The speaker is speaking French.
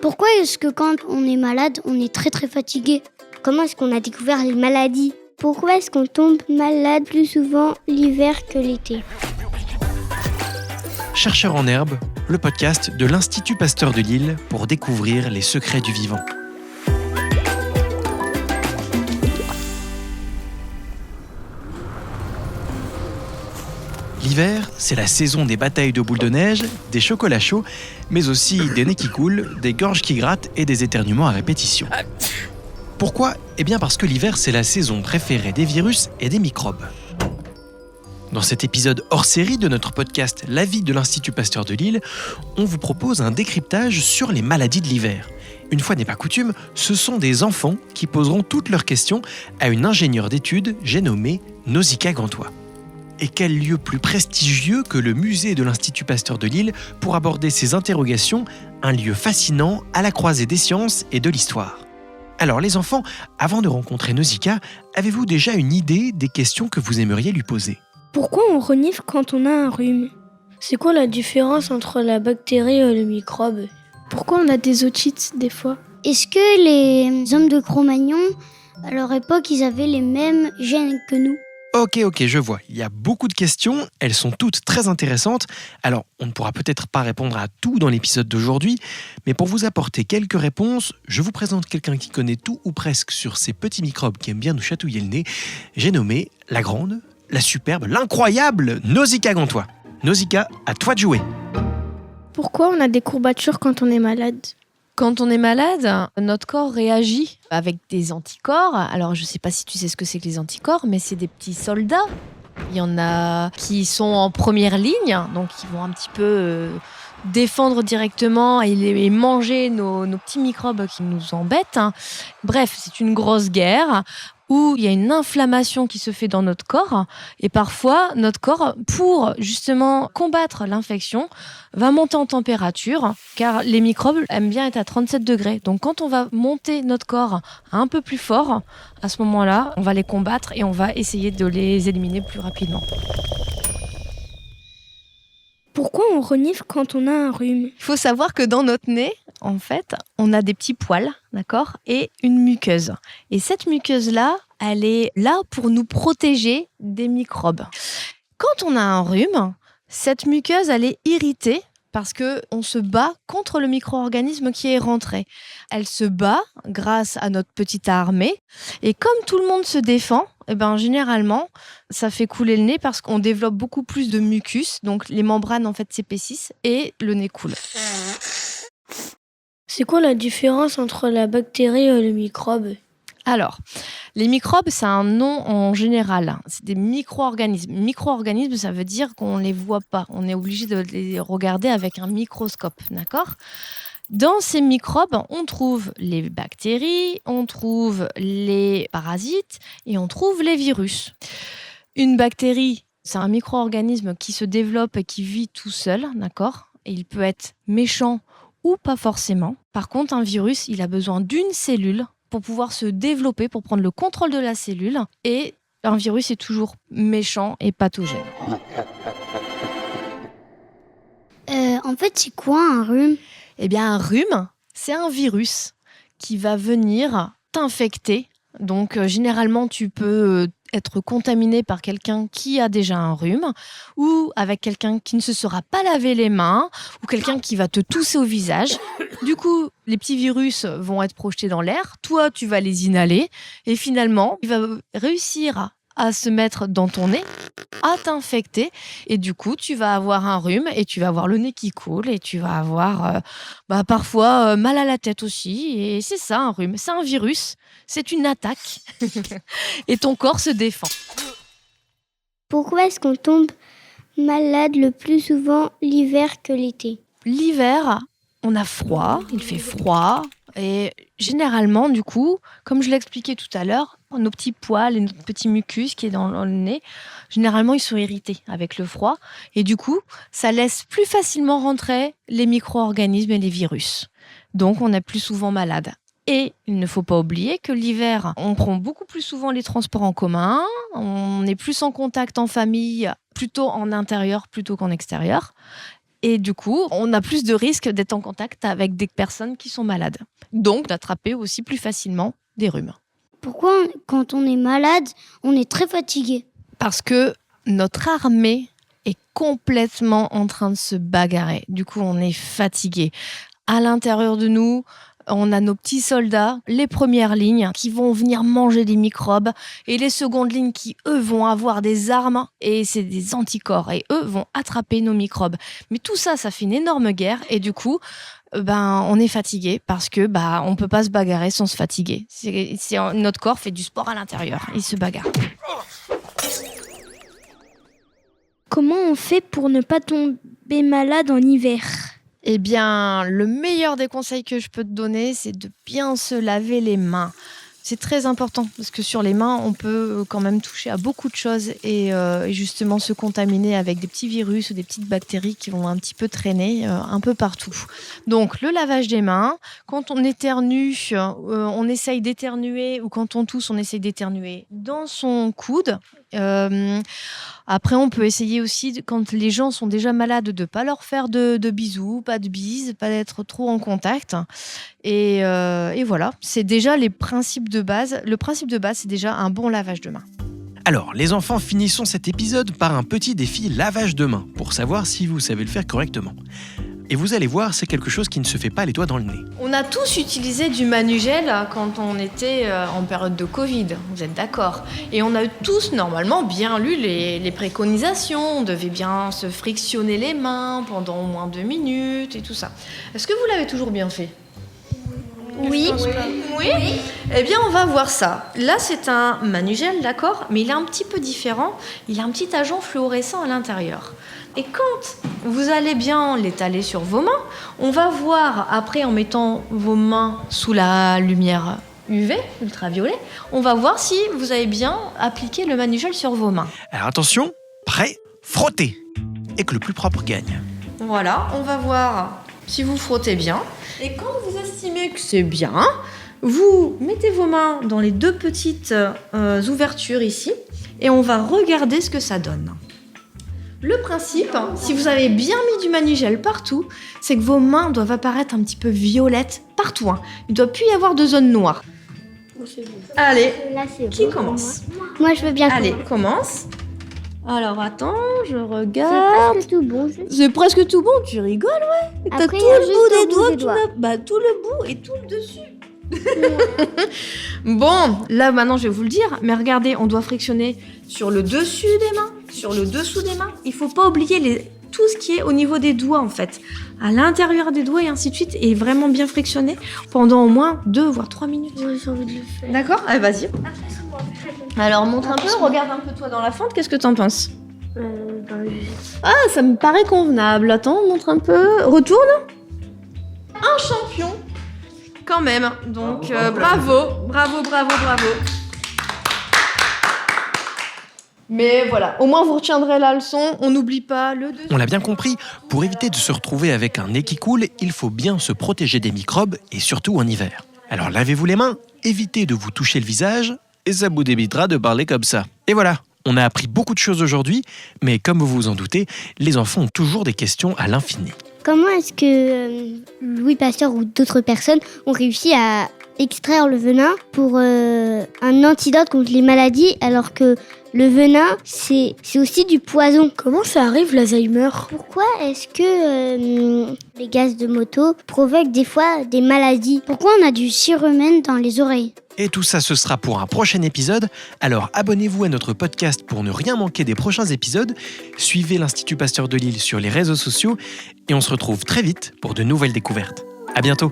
Pourquoi est-ce que quand on est malade, on est très très fatigué? Comment est-ce qu'on a découvert les maladies? Pourquoi est-ce qu'on tombe malade plus souvent l'hiver que l'été? Chercheurs en herbe, le podcast de l'Institut Pasteur de Lille pour découvrir les secrets du vivant. L'hiver, c'est la saison des batailles de boules de neige, des chocolats chauds, mais aussi des nez qui coulent, des gorges qui grattent et des éternuements à répétition. Pourquoi ? Eh bien parce que l'hiver, c'est la saison préférée des virus et des microbes. Dans cet épisode hors série de notre podcast La vie de l'Institut Pasteur de Lille, on vous propose un décryptage sur les maladies de l'hiver. Une fois n'est pas coutume, ce sont des enfants qui poseront toutes leurs questions à une ingénieure d'études, j'ai nommé Nausicaa Gantois. Et quel lieu plus prestigieux que le musée de l'Institut Pasteur de Lille pour aborder ces interrogations, un lieu fascinant à la croisée des sciences et de l'histoire. Alors les enfants, avant de rencontrer Nausicaa, avez-vous déjà une idée des questions que vous aimeriez lui poser ? Pourquoi on renifle quand on a un rhume? C'est quoi la différence entre la bactérie et le microbe? Pourquoi on a des otites des fois? Est-ce que les hommes de Cro-Magnon, à leur époque, ils avaient les mêmes gènes que nous? Ok, je vois. Il y a beaucoup de questions, elles sont toutes très intéressantes. Alors, on ne pourra peut-être pas répondre à tout dans l'épisode d'aujourd'hui, mais pour vous apporter quelques réponses, je vous présente quelqu'un qui connaît tout ou presque sur ces petits microbes qui aiment bien nous chatouiller le nez. J'ai nommé la grande, la superbe, l'incroyable Nausicaa Gantois. Nausicaa, à toi de jouer. Pourquoi on a des courbatures quand on est malade? Quand on est malade, notre corps réagit avec des anticorps. Alors, je ne sais pas si tu sais ce que c'est que les anticorps, mais c'est des petits soldats. Il y en a qui sont en première ligne, donc qui vont un petit peu défendre directement et manger nos petits microbes qui nous embêtent. Bref, c'est une grosse guerre où il y a une inflammation qui se fait dans notre corps. Et parfois, notre corps, pour justement combattre l'infection, va monter en température, car les microbes aiment bien être à 37 degrés. Donc quand on va monter notre corps un peu plus fort, à ce moment-là, on va les combattre et on va essayer de les éliminer plus rapidement. Pourquoi on renifle quand on a un rhume? Il faut savoir que dans notre nez, en fait, on a des petits poils, d'accord, et une muqueuse. Et cette muqueuse-là, elle est là pour nous protéger des microbes. Quand on a un rhume, cette muqueuse, elle est irritée parce qu'on se bat contre le micro-organisme qui est rentré. Elle se bat grâce à notre petite armée. Et comme tout le monde se défend, généralement, ça fait couler le nez parce qu'on développe beaucoup plus de mucus. Donc, les membranes, en fait, s'épaississent et le nez coule. C'est quoi la différence entre la bactérie et le microbe? Alors, les microbes, c'est un nom en général. C'est des micro-organismes. Micro-organismes, ça veut dire qu'on ne les voit pas. On est obligé de les regarder avec un microscope, d'accord ? Dans ces microbes, on trouve les bactéries, on trouve les parasites et on trouve les virus. Une bactérie, c'est un micro-organisme qui se développe et qui vit tout seul, d'accord ? Et il peut être méchant ou pas forcément. Par contre, un virus, il a besoin d'une cellule pour pouvoir se développer, pour prendre le contrôle de la cellule. Et un virus est toujours méchant et pathogène. En fait, c'est quoi un rhume? Eh bien, un rhume, c'est un virus qui va venir t'infecter. Donc, généralement, tu peux être contaminé par quelqu'un qui a déjà un rhume ou avec quelqu'un qui ne se sera pas lavé les mains ou quelqu'un qui va te tousser au visage. Du coup, les petits virus vont être projetés dans l'air. Toi, tu vas les inhaler et finalement, il va réussir à se mettre dans ton nez, à t'infecter et du coup, tu vas avoir un rhume et tu vas avoir le nez qui coule et tu vas avoir parfois mal à la tête aussi. Et c'est ça, un rhume. C'est un virus. C'est une attaque et ton corps se défend. Pourquoi est-ce qu'on tombe malade le plus souvent l'hiver que l'été? L'hiver, on a froid, il fait froid et généralement, du coup, comme je l'expliquais tout à l'heure, nos petits poils et notre petit mucus qui est dans le nez, généralement, ils sont irrités avec le froid et du coup, ça laisse plus facilement rentrer les micro-organismes et les virus. Donc, on est plus souvent malade. Et il ne faut pas oublier que l'hiver, on prend beaucoup plus souvent les transports en commun, on est plus en contact en famille, plutôt en intérieur plutôt qu'en extérieur. Et du coup, on a plus de risques d'être en contact avec des personnes qui sont malades. Donc, d'attraper aussi plus facilement des rhumes. Pourquoi, quand on est malade, on est très fatigué? Parce que notre armée est complètement en train de se bagarrer. Du coup, on est fatigué. À l'intérieur de nous, on a nos petits soldats, les premières lignes qui vont venir manger des microbes et les secondes lignes qui, eux, vont avoir des armes et c'est des anticorps et eux vont attraper nos microbes. Mais tout ça, ça fait une énorme guerre et du coup, on est fatigué parce que on peut pas se bagarrer sans se fatiguer. Notre corps fait du sport à l'intérieur, il se bagarre. Comment on fait pour ne pas tomber malade en hiver? Eh bien, le meilleur des conseils que je peux te donner, c'est de bien se laver les mains. C'est très important parce que sur les mains, on peut quand même toucher à beaucoup de choses et justement se contaminer avec des petits virus ou des petites bactéries qui vont un petit peu traîner un peu partout. Donc, le lavage des mains. Quand on éternue, on essaye d'éternuer ou quand on tousse, on essaye d'éternuer dans son coude. Après, on peut essayer aussi, quand les gens sont déjà malades, de ne pas leur faire de bisous, pas de bises, pas d'être trop en contact. Et voilà, c'est déjà les principes de base. Le principe de base, c'est déjà un bon lavage de mains. Alors, les enfants, finissons cet épisode par un petit défi lavage de mains pour savoir si vous savez le faire correctement. Et vous allez voir, c'est quelque chose qui ne se fait pas les doigts dans le nez. On a tous utilisé du Manugel quand on était en période de Covid, vous êtes d'accord? Et on a tous normalement bien lu les préconisations, on devait bien se frictionner les mains pendant au moins 2 minutes et tout ça. Est-ce que vous l'avez toujours bien fait? Oui. Oui. Eh bien, on va voir ça. Là, c'est un Manugel, d'accord? Mais il est un petit peu différent. Il a un petit agent fluorescent à l'intérieur. Et quand vous allez bien l'étaler sur vos mains, on va voir, après en mettant vos mains sous la lumière UV, ultraviolet, on va voir si vous avez bien appliqué le Manugel sur vos mains. Alors attention, prêt, frottez. Et que le plus propre gagne. Voilà, on va voir si vous frottez bien. Et quand vous estimez que c'est bien, vous mettez vos mains dans les 2 petites ouvertures ici et on va regarder ce que ça donne. Le principe, si vous avez bien mis du Manugel partout, c'est que vos mains doivent apparaître un petit peu violettes partout. Il ne doit plus y avoir de zone noire. Allez, Là, c'est qui bon. commence? Moi, je veux bien. Allez, commence. Alors attends, je C'est regarde. presque tout bon. C'est presque tout bon, tu rigoles, ouais. T'as Après, tout il y a le juste bout un des bout doigts, des doigts. tout le bout et tout le dessus. Bon, là maintenant je vais vous le dire, mais regardez, on doit frictionner sur le dessus des mains, sur le dessous des mains. Il faut pas oublier tout ce qui est au niveau des doigts en fait. À l'intérieur des doigts et ainsi de suite, et vraiment bien frictionner pendant au moins 2 voire 3 minutes. Ouais, j'ai envie de le faire. D'accord? Allez, vas-y. Alors montre un peu, regarde un peu toi dans la fente, qu'est-ce que t'en penses? Ah, ça me paraît convenable. Attends, montre un peu. Retourne. Un champion. Quand même. Donc, bravo. Mais voilà, au moins vous retiendrez la leçon. On n'oublie pas le dessus. On l'a bien compris, pour éviter de se retrouver avec un nez qui coule, il faut bien se protéger des microbes et surtout en hiver. Alors lavez-vous les mains, évitez de vous toucher le visage et ça vous évitera de parler comme ça. Et voilà, on a appris beaucoup de choses aujourd'hui, mais comme vous vous en doutez, les enfants ont toujours des questions à l'infini. Comment est-ce que Louis Pasteur ou d'autres personnes ont réussi à extraire le venin pour un antidote contre les maladies alors que le venin, c'est aussi du poison? Comment ça arrive l'Alzheimer? Pourquoi est-ce que les gaz de moto provoquent des fois des maladies? Pourquoi on a du sirumène dans les oreilles? Et tout ça, ce sera pour un prochain épisode. Alors abonnez-vous à notre podcast pour ne rien manquer des prochains épisodes. Suivez l'Institut Pasteur de Lille sur les réseaux sociaux et on se retrouve très vite pour de nouvelles découvertes. À bientôt.